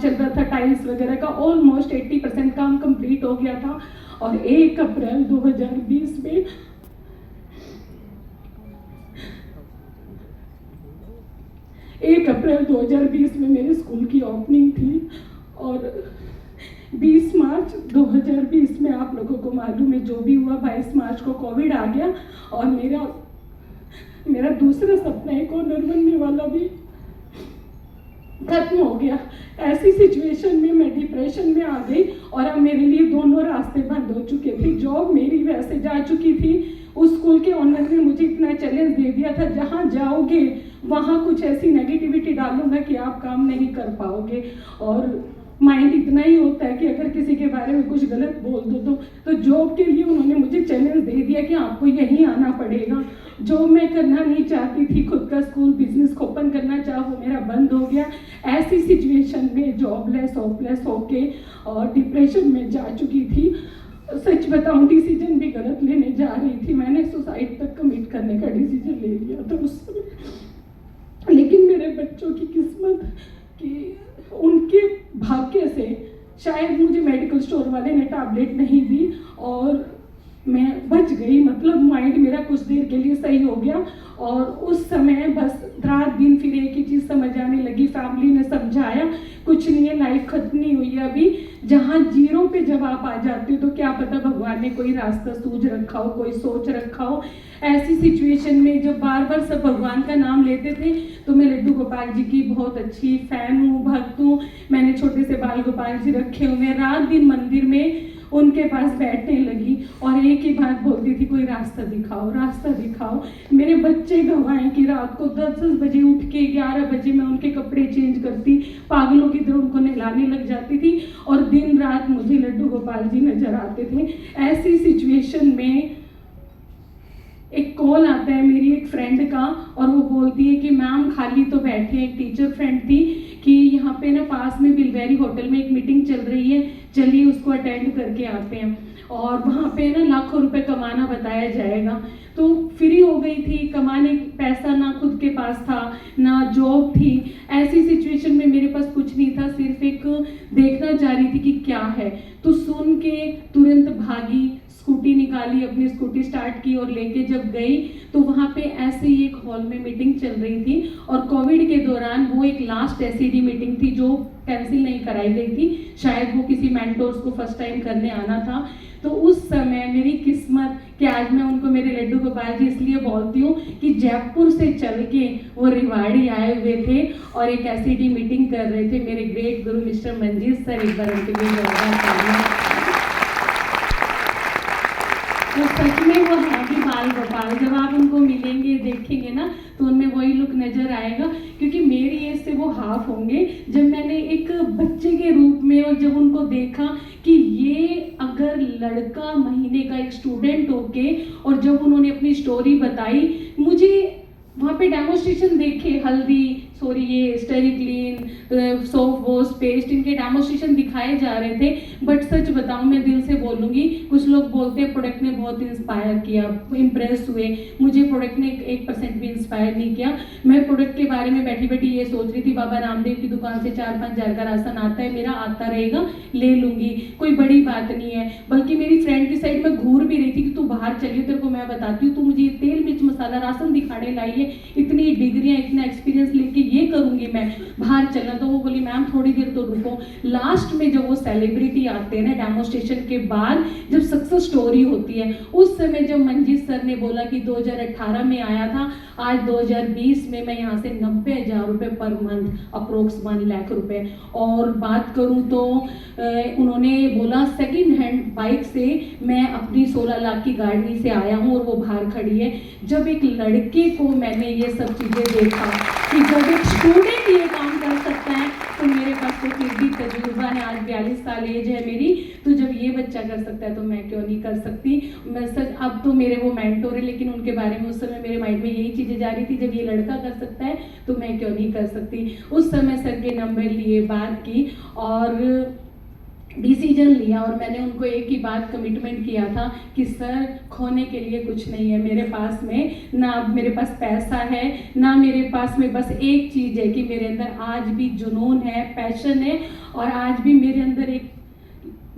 चल रहा था टाइल्स वगैरह का, ऑलमोस्ट 80% काम कंप्लीट हो गया था। और 1 अप्रैल 2020 में मेरे स्कूल की ओपनिंग थी। और 20 मार्च 2020 में आप लोगों को मालूम है जो भी हुआ, 22 मार्च को कोविड आ गया और मेरा दूसरा सपना एक ऑनर बनने वाला भी खत्म हो गया। ऐसी सिचुएशन में मैं डिप्रेशन में आ गई और अब मेरे लिए दोनों रास्ते बंद हो चुके थे। जॉब मेरी वैसे जा चुकी थी, उस स्कूल के ऑनर ने मुझे इतना चैलेंज दे दिया था, जहाँ जाओगे वहाँ कुछ ऐसी नेगेटिविटी डालूंगा कि आप काम नहीं कर पाओगे। और माइंड इतना ही होता है कि अगर किसी के बारे में कुछ गलत बोल दो तो जॉब के लिए उन्होंने मुझे चैलेंज दे दिया कि आपको यहीं आना पड़ेगा। जॉब मैं करना नहीं चाहती थी, खुद का स्कूल बिजनेस ओपन करना चाहा, वो मेरा बंद हो गया। ऐसी सिचुएशन में जॉबलेस होपलेस होके और डिप्रेशन में जा चुकी थी। सच बताऊं, डिसीजन भी गलत लेने जा रही थी। मैंने सुसाइड तक कमिट करने का डिसीजन ले लिया था उस समय। लेकिन मेरे बच्चों की किस्मत कि उनके भाग्य से शायद मुझे मेडिकल स्टोर वाले ने टैबलेट नहीं दी और मैं बच गई। मतलब माइंड मेरा कुछ देर के लिए सही हो गया। और उस समय बस रात दिन फिर एक ही चीज़ समझ आने लगी। फैमिली ने समझाया कुछ नहीं है, लाइफ खत्म नहीं हुई है अभी। जहाँ जीरो पे जब आप आ जाते हो तो क्या पता भगवान ने कोई रास्ता सूझ रखा हो, कोई सोच रखा हो। ऐसी सिचुएशन में जब बार बार सब भगवान का नाम लेते थे तो मैं लड्डू गोपाल जी की बहुत अच्छी फैन हूँ, भक्त हूँ। मैंने छोटे से बाल गोपाल जी रखे हुए हैं। रात दिन मंदिर में उनके पास बैठने लगी और एक ही बात बोलती थी, कोई रास्ता दिखाओ, रास्ता दिखाओ। मेरे बच्चे गवाएं कि रात को 10-10 बजे उठ के 11 बजे मैं उनके कपड़े चेंज करती, पागलों की तरह उनको नहलाने लग जाती थी और दिन रात मुझे लड्डू गोपाल जी नजर आते थे। ऐसी सिचुएशन में एक कॉल आता है मेरी एक फ्रेंड का और वो बोलती है कि मैम खाली तो बैठे, एक टीचर फ्रेंड थी, कि यहाँ पे ना पास में बिलवेरी होटल में एक मीटिंग चल रही है, चलिए उसको अटेंड करके आते हैं और वहाँ पे ना लाखों रुपए कमाना बताया जाएगा। तो फ्री हो गई थी, कमाने पैसा ना खुद के पास था ना जॉब थी। ऐसी सिचुएशन में मेरे पास कुछ नहीं था, सिर्फ एक देखना चाह रही थी कि क्या है। तो सुन के तुरंत भागी, स्कूटी निकाली, अपनी स्कूटी स्टार्ट की और लेके जब गई तो वहाँ पे ऐसे ही एक हॉल में मीटिंग चल रही थी और कोविड के दौरान वो एक लास्ट एसईडी मीटिंग थी जो कैंसिल नहीं कराई गई थी। शायद वो किसी मेंटोर्स को फर्स्ट टाइम करने आना था। तो उस समय मेरी किस्मत कि आज मैं उनको मेरे लड्डू गोपाल जी इसलिए बोलती हूँ कि जयपुर से चल के वो रिवाड़ी आए हुए थे और एक एसईडी मीटिंग कर रहे थे। मेरे ग्रेट गुरु मिस्टर मंजीत सर, एक बार उनके लिए तो सच में वो है कि बाल गोपाल, जब आप उनको मिलेंगे देखेंगे ना तो उनमें वही लुक नजर आएगा। क्योंकि मेरी एज से वो हाफ होंगे जब मैंने एक बच्चे के रूप में और जब उनको देखा कि ये अगर लड़का महीने का एक स्टूडेंट होके, और जब उन्होंने अपनी स्टोरी बताई, मुझे वहाँ पे डेमोस्ट्रेशन देखे, हल्दी सॉरी ये स्टेरिक्लीन सोप वॉश पेस्ट, इनके डेमोस्ट्रेशन दिखाए जा रहे थे। बट सच बताऊं, मैं दिल से बोलूँगी, कुछ लोग बोलते हैं प्रोडक्ट ने बहुत इंस्पायर किया, इम्प्रेस हुए, मुझे प्रोडक्ट ने 1% भी इंस्पायर नहीं किया। मैं प्रोडक्ट के बारे में बैठी बैठी ये सोच रही थी, बाबा रामदेव की दुकान से 4-5 हज़ार का राशन आता है, मेरा आता रहेगा, ले लूँगी, कोई बड़ी बात नहीं है। बल्कि मेरी फ्रेंड की साइड में घूर भी रही थी कि तू बाहर चलिए, तेरे को मैं बताती हूँ, तू मुझे तेल मिर्च मसाला राशन दिखाने लाई है, इतनी डिग्रियाँ इतना एक्सपीरियंस लेके ये करूंगी मैं, बाहर चलना। तो वो बोली मैम थोड़ी देर तो रुको। लास्ट में जब वो सेलिब्रिटी आते हैं ना डेमोस्ट्रेशन के बाद, जब सक्सेस स्टोरी होती है, उस समय जब मंजीत सर ने बोला कि 2018 में आया था, आज 2020 में मैं यहाँ से 90,000 रुपये पर मंथ, अप्रोक्स 1 लाख रुपए। और बात करूँ तो उन्होंने बोला सेकेंड हैंड बाइक से मैं अपनी 16 लाख की गाड़ी से आया हूँ और वो बाहर खड़ी है। जब एक लड़के को मैंने ये सब चीज़ें देखा कि जब एक स्टूडेंट ये काम कर सकता है, तो मेरे पास तो फिर भी तजुर्बा है, आज 42 साल एज है मेरी, तो जब ये बच्चा कर सकता है तो मैं क्यों नहीं कर सकती। मैं सच, अब तो मेरे वो मेंटोर है, लेकिन उनके बारे में उस समय मेरे माइंड में यही चीज़ें जा रही थी, जब ये लड़का कर सकता है तो मैं क्यों नहीं कर सकती। उस समय सर के नंबर लिए, बात की और डिसीजन लिया और मैंने उनको एक ही बात कमिटमेंट किया था कि सर खोने के लिए कुछ नहीं है मेरे पास में, ना मेरे पास पैसा है ना मेरे पास में, बस एक चीज़ है कि मेरे अंदर आज भी जुनून है, पैशन है, और आज भी मेरे अंदर एक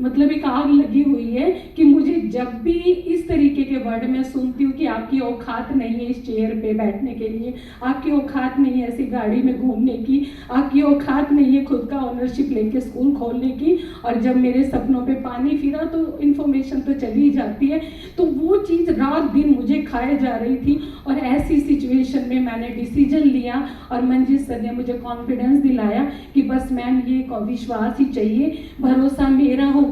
मतलब एक आग लगी हुई है कि मुझे जब भी इस तरीके के वर्ड मैं सुनती हूँ कि आपकी औकात नहीं है इस चेयर पे बैठने के लिए, आपकी औकात नहीं है ऐसी गाड़ी में घूमने की, आपकी औकात नहीं है खुद का ओनरशिप लेके स्कूल खोलने की, और जब मेरे सपनों पे पानी फिरा तो इन्फॉर्मेशन तो चली जाती है, तो वो चीज़ रात दिन मुझे खाए जा रही थी। और ऐसी सिचुएशन में मैंने डिसीजन लिया और मंजीत सर ने मुझे कॉन्फिडेंस दिलाया कि बस मैम ये विश्वास ही चाहिए, भरोसा मेरा होगा,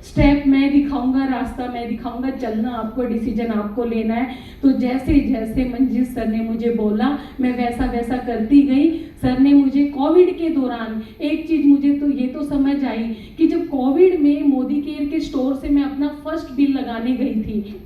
स्टेप मैं दिखाऊंगा, रास्ता मैं दिखाऊंगा, चलना आपको, डिसीजन आपको लेना है। तो जैसे जैसे मंजीत सर ने मुझे बोला मैं वैसा वैसा करती गई। सर ने मुझे कोविड के दौरान एक चीज़ मुझे तो ये तो समझ आई कि जब कोविड में मोदी केयर के स्टोर से मैं अपना फर्स्ट बिल लगाने गई थी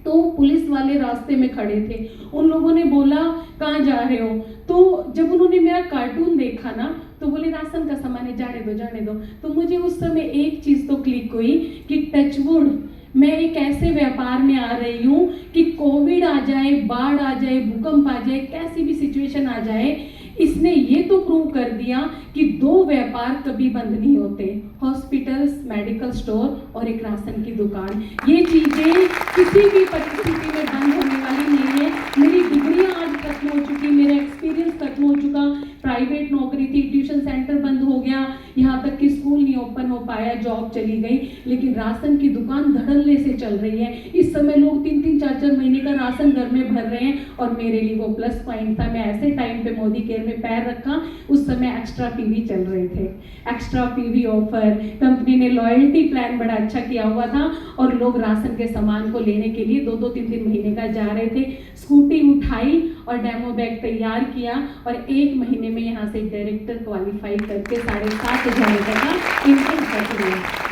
तो पुलिस वाले रास्ते में खड़े थे, उन लोगों ने बोला कहाँ जा रहे हो, तो जब उन्होंने मेरा कार्टून देखा ना तो बोले राशन का सामान है, जाने दो जाने दो। तो मुझे उस समय एक चीज़ तो क्लिक हुई कि टचवुड मैं एक ऐसे व्यापार में आ रही हूँ कि कोविड आ जाए, बाढ़ आ जाए, भूकंप आ जाए, कैसी भी सिचुएशन आ जाए, इसने ये तो प्रूव कर दिया कि दो व्यापार कभी बंद नहीं होते, हॉस्पिटल्स, मेडिकल स्टोर और एक राशन की दुकान। ये चीज़ें किसी भी परिस्थिति में बंद होने वाली नहीं है। मेरी डिग्रियां आज खत्म हो चुकी, मेरा एक्सपीरियंस खत्म हो चुका, प्राइवेट नौकरी थी, ट्यूशन सेंटर बंद हो गया, यहाँ तक कि स्कूल नहीं ओपन हो पाया, जॉब चली गई, लेकिन राशन की दुकान धड़ल्ले से चल रही है। इस समय लोग 3-3, 4-4 महीने का राशन घर में भर रहे हैं और मेरे लिए वो प्लस पॉइंट था। मैं ऐसे टाइम पे मोदी केयर में पैर रखा, उस समय एक्स्ट्रा पीवी चल रहे थे, एक्स्ट्रा पीवी ऑफर, कंपनी ने लॉयल्टी प्लान बड़ा अच्छा किया हुआ था और लोग राशन के सामान को लेने के लिए 2-2, 3-3 महीने का जा रहे थे। स्कूटी उठाई और डेमो बैग तैयार किया और 1 महीने में यहाँ से डायरेक्टर क्वालिफाई करके 7,500 रुपये का इनकम कर लिया।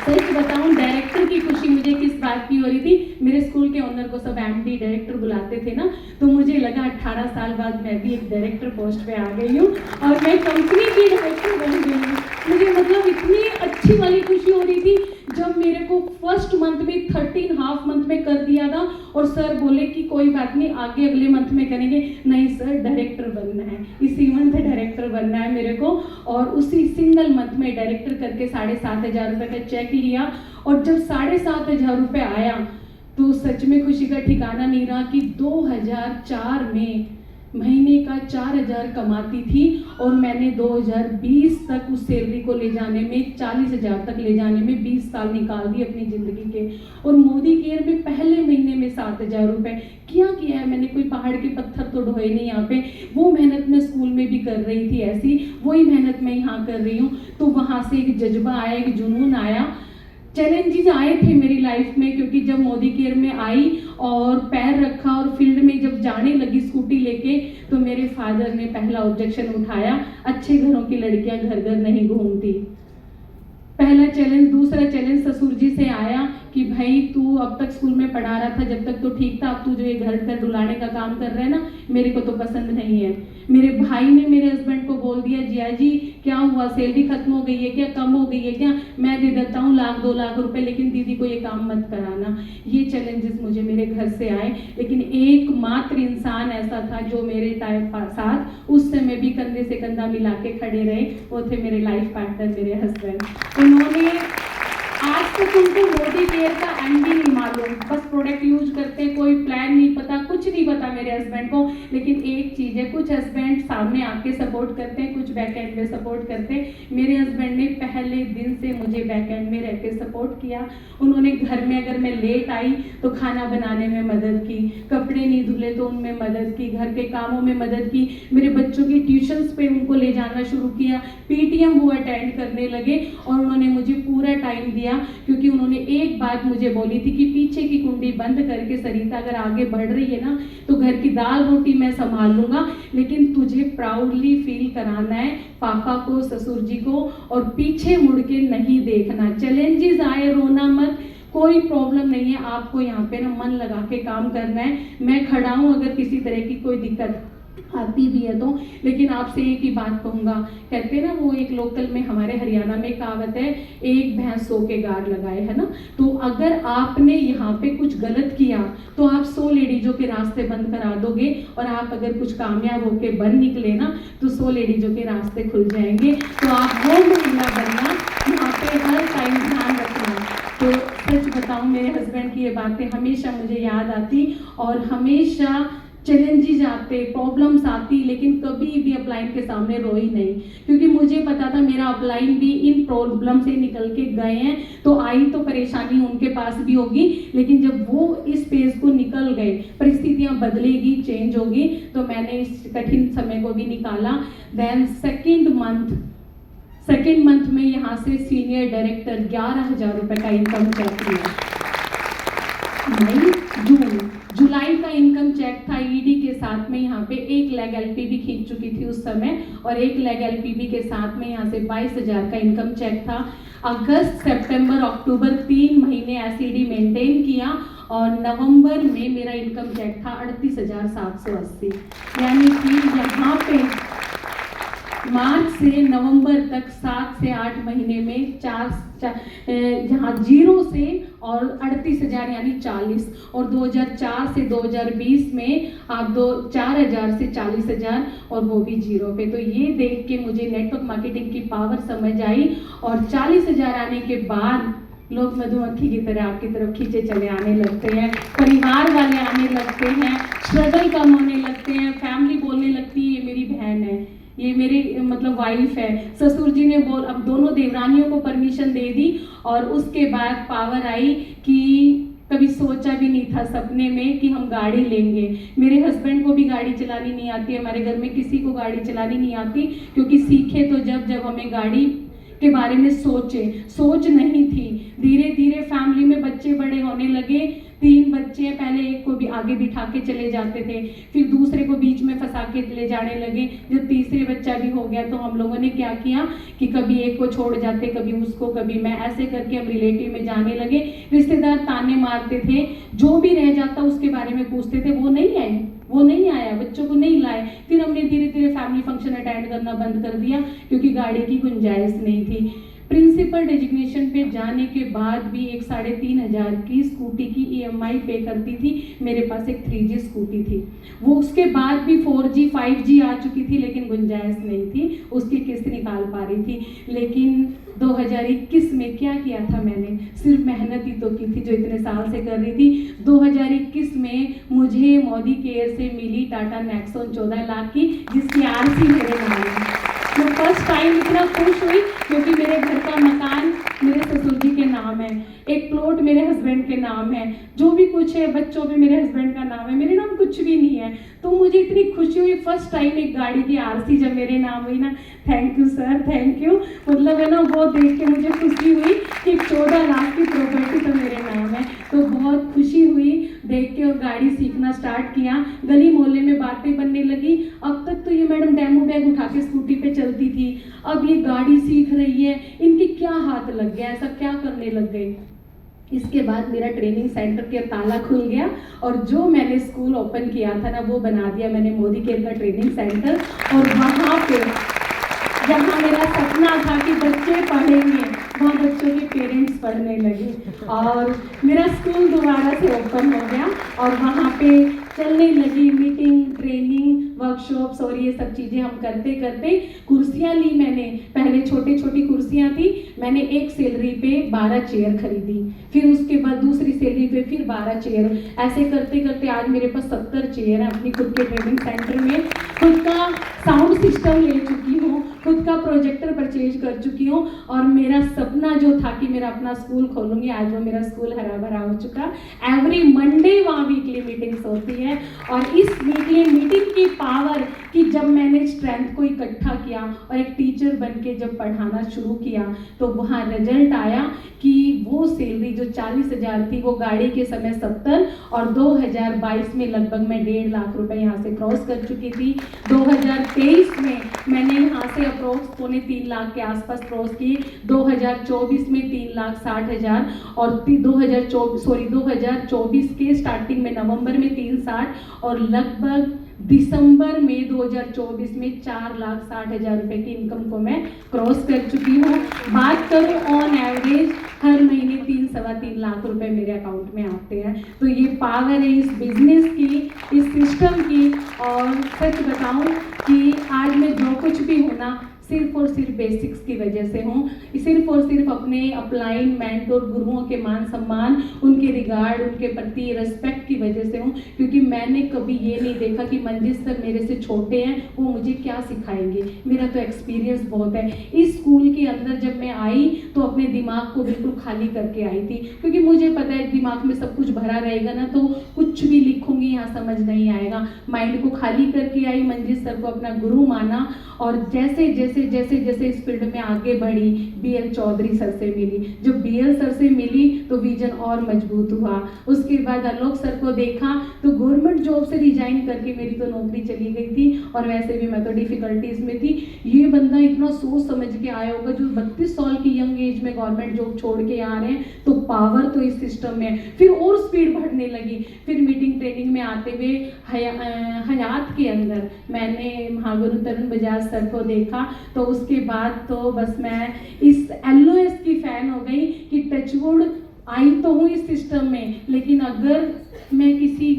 सच बताऊं, डायरेक्टर की खुशी मुझे किस बात की हो रही थी, मेरे स्कूल के ओनर को सब एमडी डायरेक्टर बुलाते थे ना, तो मुझे लगा 18 साल बाद मैं भी एक डायरेक्टर पोस्ट पे आ गई हूँ और मैं कंपनी की डायरेक्टर बन गई हूँ। मुझे मतलब इतनी अच्छी वाली खुशी हो रही थी जब मेरे को फर्स्ट मंथ में 13 हाफ मंथ में कर दिया था और सर बोले कि कोई बात नहीं, आगे अगले मंथ में करेंगे। नहीं सर, डायरेक्टर बनना है, इसी मंथ डायरेक्टर बनना है मेरे को। और उसी सिंगल मंथ में डायरेक्टर करके 7,500 रुपये का चेक लिया और जब 7,500 रुपये आया तो सच में खुशी का ठिकाना नहीं रहा कि 2004 में महीने का 4,000 कमाती थी और मैंने 2020 तक उस सैलरी को ले जाने में, 40,000 तक ले जाने में 20 साल निकाल दिए अपनी ज़िंदगी के। और मोदी केयर में पहले महीने में 7,000 रुपये किया है मैंने, कोई पहाड़ के पत्थर तो ढोए नहीं यहाँ पे। वो मेहनत मैं स्कूल में भी कर रही थी, ऐसी वही मेहनत मैं यहाँ कर रही हूँ। तो वहाँ से एक जज्बा आया, एक जुनून आया, चैलेंजेस आए थे मेरी लाइफ में, क्योंकि जब मोदी केयर में आई और पैर रखा और फील्ड में जब जाने लगी स्कूटी लेके तो मेरे फादर ने पहला ऑब्जेक्शन उठाया, अच्छे घरों की लड़कियां घर घर नहीं घूमती। पहला चैलेंज। दूसरा चैलेंज ससुर जी से आया कि भाई तू अब तक स्कूल में पढ़ा रहा था, जब तक तो ठीक था, अब तू जो ये घर घर डुलाने का काम कर रहा है ना, मेरे को तो पसंद नहीं है। मेरे भाई ने मेरे हस्बैंड को बोल दिया, जिया जी क्या हुआ, सैलरी खत्म हो गई है क्या, कम हो गई है क्या, मैं दे देता हूँ 1,00,000-2 लाख रुपए, लेकिन दीदी को ये काम मत कराना। ये चैलेंजेस मुझे मेरे घर से आए, लेकिन एकमात्र इंसान ऐसा था जो मेरे टाइम साथ उस समय भी कंधे से कंधा मिला के खड़े रहे, वो थे मेरे लाइफ पार्टनर, मेरे हस्बैंड। उन्होंने आज तक उनको मोदी केयर का एमडी नहीं मालूम, बस प्रोडक्ट यूज करते, कोई प्लान नहीं पता, कुछ नहीं पता मेरे हस्बैंड को। लेकिन एक चीज़ है, कुछ हस्बैंड सामने आके सपोर्ट करते हैं, कुछ बैक एंड में सपोर्ट करते हैं। मेरे हस्बैंड ने पहले दिन से मुझे बैक एंड में रह के सपोर्ट किया। उन्होंने घर में अगर मैं लेट आई तो खाना बनाने में मदद की, कपड़े नहीं धुले तो उनमें मदद की, घर के कामों में मदद की, मेरे बच्चों की ट्यूशन्स पे उनको ले जाना शुरू किया, पीटीएम वो अटेंड करने लगे और उन्होंने मुझे पूरा टाइम दिया, क्योंकि उन्होंने एक बात मुझे बोली थी कि पीछे की कुंडी बंद करके सरिता अगर आगे बढ़ रही है ना तो घर की दाल रोटी मैं संभाल लूंगा, लेकिन तुझे प्राउडली फील कराना है पापा को, ससुर जी को, और पीछे मुड़ के नहीं देखना। चैलेंजेस आए, रोना मत, कोई प्रॉब्लम नहीं है, आपको यहाँ पे ना मन लगा के काम करना है। मैं खड़ा हूँ, अगर किसी तरह की कोई दिक्कत आती भी है तो। लेकिन आपसे एक ही बात कहूँगा, कहते हैं ना वो एक लोकल में हमारे हरियाणा में कहावत है, एक भैंस 100 के गार लगाए, है ना। तो अगर आपने यहाँ पे कुछ गलत किया तो आप 100 लेडीजों के रास्ते बंद करा दोगे, और आप अगर कुछ कामयाब होके बन निकले ना तो 100 लेडीजों के रास्ते खुल जाएंगे। तो आप वो महिला बनना, यहाँ पे हर टाइम ध्यान रखना। तो सच बताऊँ, मेरे हस्बैंड की ये बातें हमेशा मुझे याद आती, और हमेशा चैलेंजेस आते, प्रॉब्लम्स आती, लेकिन कभी भी अपलाइन के सामने रोई नहीं, क्योंकि मुझे पता था मेरा अपलाइन भी इन प्रॉब्लम से निकल के गए हैं। तो आई तो परेशानी उनके पास भी होगी, लेकिन जब वो इस फेज को निकल गए, परिस्थितियां बदलेगी, चेंज होगी, तो मैंने इस कठिन समय को भी निकाला। देन सेकेंड मंथ में यहाँ से सीनियर डायरेक्टर 11,000 रुपए का इनकम चेक लिया। मई, जून, जुलाई का इनकम चेक था ईडी के साथ में। यहाँ पे 1 लाख एलपीबी खींच चुकी थी उस समय, और 1 लाख एलपीबी के साथ में यहाँ से 22,000 का इनकम चेक था। अगस्त, सितंबर, अक्टूबर 3 महीने एसईडी मेंटेन किया, और नवंबर में मेरा इनकम चेक था 38,780। यानी कि यहाँ पे मार्च से नवंबर तक 7 से 8 महीने में यहाँ 0 से और 38,000 यानी 40, और 2004 से 2020 में आप 4,000 से 40,000, और वो भी 0 पे। तो ये देख के मुझे नेटवर्क मार्केटिंग की पावर समझ आई, और 40,000 आने के बाद लोग मधुमक्खी की तरह आपकी तरफ खींचे चले आने लगते हैं, परिवार वाले आने लगते हैं, स्ट्रगल कम होने लगते हैं, फैमिली बोलने लगती है ये मेरी बहन है, ये मेरी मतलब वाइफ है। ससुर जी ने अब दोनों देवरानियों को परमिशन दे दी, और उसके बाद पावर आई कि कभी सोचा भी नहीं था सपने में कि हम गाड़ी लेंगे। मेरे हस्बैंड को भी गाड़ी चलानी नहीं आती, हमारे घर में किसी को गाड़ी चलानी नहीं आती, क्योंकि सीखे तो जब हमें गाड़ी के बारे में सोच नहीं थी। धीरे धीरे फैमिली में बच्चे बड़े होने लगे, 3 बच्चे, पहले एक को भी आगे बिठा के चले जाते थे, फिर दूसरे को बीच में फंसा के ले जाने लगे। जब तीसरे बच्चा भी हो गया तो हम लोगों ने क्या किया कि कभी एक को छोड़ जाते, कभी उसको, कभी मैं, ऐसे करके हम रिलेटिव में जाने लगे। रिश्तेदार ताने मारते थे, जो भी रह जाता उसके बारे में पूछते थे, वो नहीं आया, बच्चों को नहीं लाए। फिर हमने धीरे धीरे फैमिली फंक्शन अटेंड करना बंद कर दिया, क्योंकि गाड़ी की गुंजाइश नहीं थी। प्रिंसिपल डेजिग्नेशन पे जाने के बाद भी एक 3,500 की स्कूटी की ईएमआई पे करती थी। मेरे पास एक 3G स्कूटी थी, वो उसके बाद भी 4G 5G आ चुकी थी, लेकिन गुंजाइश नहीं थी, उसकी किस्त निकाल पा रही थी। लेकिन 2021 में क्या किया था मैंने, सिर्फ मेहनत ही तो की थी जो इतने साल से कर रही थी। 2021 में मुझे मोदी केयर से मिली टाटा नेक्सॉन 14 लाख की, जिसकी आरसी मेरे नाम है। मैं फर्स्ट टाइम इतना खुश हुई, क्योंकि मेरे घर का मकान मेरे ससुर जी के नाम है, एक प्लॉट मेरे हस्बैंड के नाम है, जो भी कुछ है बच्चों पे मेरे हस्बैंड का नाम है, मेरे नाम कुछ भी नहीं है। तो मुझे इतनी खुशी हुई फर्स्ट टाइम एक गाड़ी की आरसी जब मेरे नाम हुई ना, thank you sir, thank you. मतलब है ना, वो देख के मुझे खुशी हुई कि 14 लाख की प्रॉपर्टी तो मेरे नाम है। तो बहुत खुशी हुई देख के, और गाड़ी सीखना स्टार्ट किया। गली मोहल्ले में बातें बनने लगी। अब तक तो ये मैडम डेमो बैग उठा के स्कूटी पे चलती थी, अब ये गाड़ी सीख रही है, इनकी क्या हाथ लग गया, ऐसा क्या करने लग गई। इसके बाद मेरा ट्रेनिंग सेंटर का ताला खुल गया, और जो मैंने स्कूल ओपन किया था ना, वो बना दिया मैंने मोदी केयर का ट्रेनिंग सेंटर। और वहाँ पे जहाँ मेरा सपना था कि बच्चे पढ़ेंगे, वहाँ बच्चों के पेरेंट्स पढ़ने लगे, और मेरा स्कूल दोबारा से ओपन हो गया, और वहाँ पे चलने लगी मीटिंग, ट्रेनिंग, वर्कशॉप्स, और ये सब चीज़ें हम करते करते कुर्सियाँ ली मैंने। पहले छोटी छोटी कुर्सियाँ थी, मैंने एक सैलरी पे 12 चेयर खरीदी, फिर उसके बाद दूसरी सैलरी पे फिर 12 चेयर, ऐसे करते करते आज मेरे पास 70 चेयर है अपनी खुद के ट्रेनिंग सेंटर में। खुद का साउंड सिस्टम ले चुकी हूँ, खुद का प्रोजेक्टर परचेज कर चुकी हूँ, और मेरा सपना जो था कि मेरा अपना स्कूल खोलूंगी, आज वो मेरा स्कूल हरा भरा हो चुका। एवरी मंडे वहाँ वीकली मीटिंग्स होती है, और इस वीकली मीटिंग की पावर कि जब मैंने स्ट्रेंथ को इकट्ठा किया और एक टीचर बन के जब पढ़ाना शुरू किया, तो वहाँ रिजल्ट आया कि वो सैलरी जो 40,000 थी, वो गाड़ी के समय 70, और 2022 में लगभग मैं 1.5 लाख रुपए यहाँ से क्रॉस कर चुकी थी। 2023 में मैंने यहाँ से अप्रोक्स 3.25 लाख के आसपास क्रॉस की। 2024 में 3,60,000, और 2024 के स्टार्टिंग में नवंबर में 360, और लगभग दिसंबर में 2024 में 4,60,000 रुपए की इनकम को मैं क्रॉस कर चुकी हूँ। बात करूँ ऑन एवरेज हर महीने 3-3.25 लाख रुपए मेरे अकाउंट में आते हैं। तो ये पावर है इस बिजनेस की, इस सिस्टम की। और सच बताऊं कि आज मैं जो कुछ भी हूँ ना, सिर्फ और सिर्फ बेसिक्स की वजह से हूँ। सिर्फ और सिर्फ अपने अपलाइनमेंट और गुरुओं के मान सम्मान, उनके रिगार्ड, उनके प्रति रेस्पेक्ट की वजह से हूँ। क्योंकि मैंने कभी ये नहीं देखा कि मंजिल सर मेरे से छोटे हैं, वो मुझे क्या सिखाएंगे। मेरा तो एक्सपीरियंस बहुत है। इस स्कूल के अंदर जब मैं आई तो अपने दिमाग को बिल्कुल खाली करके आई थी, क्योंकि मुझे पता है दिमाग में सब कुछ भरा रहेगा ना तो कुछ भी लिखूंगी यहाँ समझ नहीं आएगा। माइंड को खाली करके आई, मंजिल सर को अपना गुरु माना, और जैसे जैसे जैसे जैसे इस फील्ड में आगे बढ़ी, बीएल चौधरी सर से मिली। जब बीएल सर से मिली तो विजन और मजबूत हुआ। उसके बाद आलोक सर को देखा तो गवर्नमेंट जॉब से रिजाइन करके मेरी तो नौकरी चली गई थी, और वैसे भी मैं तो डिफिकल्टीज में थी। ये बंदा इतना सोच समझ के आया होगा, जो 32 साल की यंग एज में गवर्नमेंट जॉब छोड़ के आ रहे हैं, तो पावर तो इस सिस्टम में। फिर और स्पीड बढ़ने लगी। फिर मीटिंग ट्रेनिंग में आते हुए हयात के अंदर मैंने महागुरु तरुण बजाज सर को देखा, तो उसके बाद तो बस मैं इस LOS की फैन हो गई कि टचवुड आई तो हूँ इस सिस्टम में, लेकिन अगर मैं किसी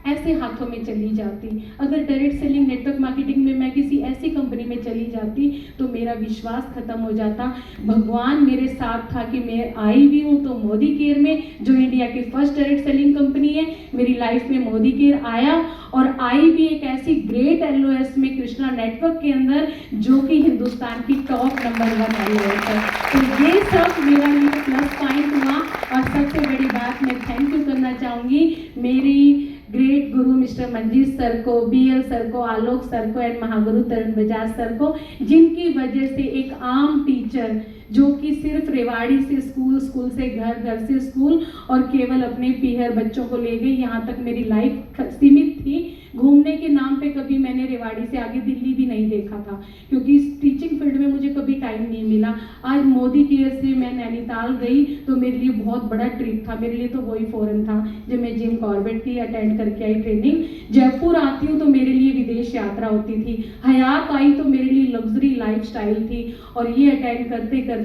ऐसे हाथों में चली जाती, अगर डायरेक्ट सेलिंग नेटवर्क मार्केटिंग में मैं किसी ऐसी कंपनी में चली जाती तो मेरा विश्वास खत्म हो जाता। भगवान मेरे साथ था कि मैं आई भी हूँ तो मोदी केयर में, जो इंडिया की फर्स्ट डायरेक्ट सेलिंग कंपनी है। मेरी लाइफ में मोदी केयर आया, और आई भी एक ऐसी ग्रेट LOS में कृष्णा नेटवर्क के अंदर, जो कि हिंदुस्तान की टॉप नंबर 1 LOS है। तो ये सब मेरा लिए प्लस पॉइंट हुआ। और सबसे बड़ी बात मैं थैंक यू करना चाहूँगी मेरी ग्रेट गुरु मिस्टर मंजीत सर को, BL सर को, आलोक सर को एंड महागुरु तरुण बजाज सर को, जिनकी वजह से एक आम टीचर जो कि सिर्फ रेवाड़ी से स्कूल, स्कूल से घर, घर से स्कूल, और केवल अपने पीहर बच्चों को ले गई। यहाँ तक मेरी लाइफ सीमित थी। घूमने के नाम पे कभी मैंने रेवाड़ी से आगे दिल्ली भी नहीं देखा था, क्योंकि इस टीचिंग फील्ड में मुझे कभी टाइम नहीं मिला। आज मोदी केयर से मैं नैनीताल गई तो मेरे लिए बहुत बड़ा ट्रिप था। मेरे लिए तो वही फॉरन था जब मैं जिम कॉर्बेट की अटेंड करके आई ट्रेनिंग। जयपुर आती हूँ तो मेरे लिए विदेश यात्रा होती थी। हयात आई तो मेरे लिए लग्जरी लाइफस्टाइल थी। और ये अटेंड करते करते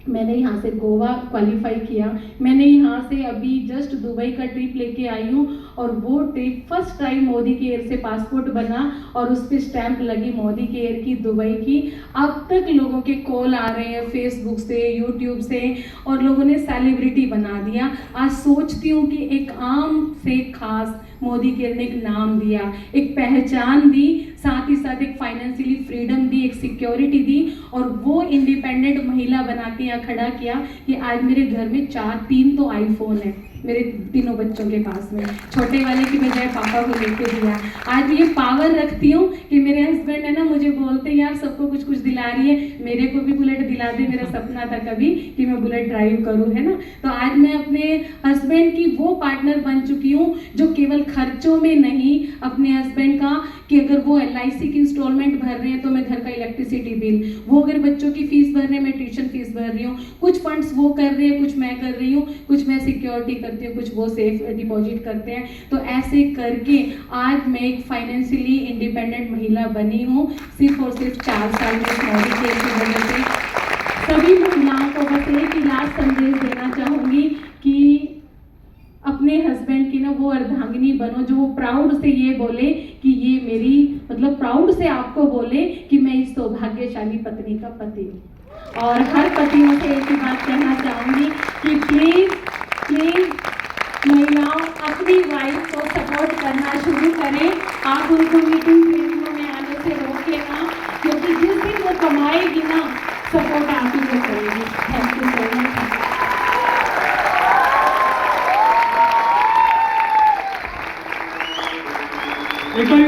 मैंने यहाँ से गोवा क्वालिफाई किया। मैंने यहाँ से अभी जस्ट दुबई का ट्रिप लेके आई हूँ, और वो trip first time Modi care से पासपोर्ट बना और उस पर स्टैंप लगी मोदी केयर की, दुबई की। अब तक लोगों के कॉल आ रहे हैं फेसबुक से, यूट्यूब से, और लोगों ने सेलिब्रिटी बना दिया। आज सोचती हूँ कि एक आम से खास मोदी केयर ने एक नाम दिया, एक पहचान दी, साथ ही साथ एक फाइनेंशियली फ्रीडम दी, एक सिक्योरिटी दी, और वो इंडिपेंडेंट महिला बना के यहाँ खड़ा किया कि आज मेरे घर में 3 तो आईफोन है मेरे तीनों बच्चों के पास में। छोटे वाले की बजाय पापा को लेके दिया। आज ये पावर रखती हूँ कि मेरे हस्बैंड है ना, मुझे बोलते हैं यार सबको कुछ कुछ दिला रही है, मेरे को भी बुलेट दिला दे। मेरा सपना था कभी कि मैं बुलेट ड्राइव करूँ, है ना। तो आज मैं अपने हस्बैंड की वो पार्टनर बन चुकी हूँ जो केवल खर्चों में नहीं, अपने हस्बैंड का कि अगर वो LIC की इंस्टॉलमेंट भर रहे हैं तो मैं घर का इलेक्ट्रिसिटी बिल, वो अगर बच्चों की फीस भर रहे हैं मैं ट्यूशन फीस भर रही हूँ, कुछ फंड्स वो कर रहे हैं, कुछ मैं कर रही हूँ, कुछ मैं सिक्योरिटी करती हूँ, कुछ वो सेफ डिपॉजिट करते हैं। तो ऐसे करके आज मैं एक फाइनेंशियली इंडिपेंडेंट महिला बनी हूँ, सिर्फ और सिर्फ 4 साल में मोदी केयर की वजह से। सभी महिलाओं को बस एक ही लास्ट संदेश देना चाहूँगी कि अपने हस्बैंड की ना वो अर्धांगिनी बनो, जो वो प्राउड से ये बोले कि ये मेरी, मतलब प्राउड से आपको बोले कि मैं इस सौभाग्यशाली पत्नी का पति हूँ। और हर पतियों से एक ही बात कहना चाहूँगी कि प्लीज प्लीज महिलाओं अपनी वाइफ को सपोर्ट करना शुरू करें। आप उनको मीटिंग ट्रेनिंगों में आने से रोके ना, क्योंकि जिस दिन वो कमाएगी ना, सपोर्ट आप ही को करेगी। Thank you so much. एक बार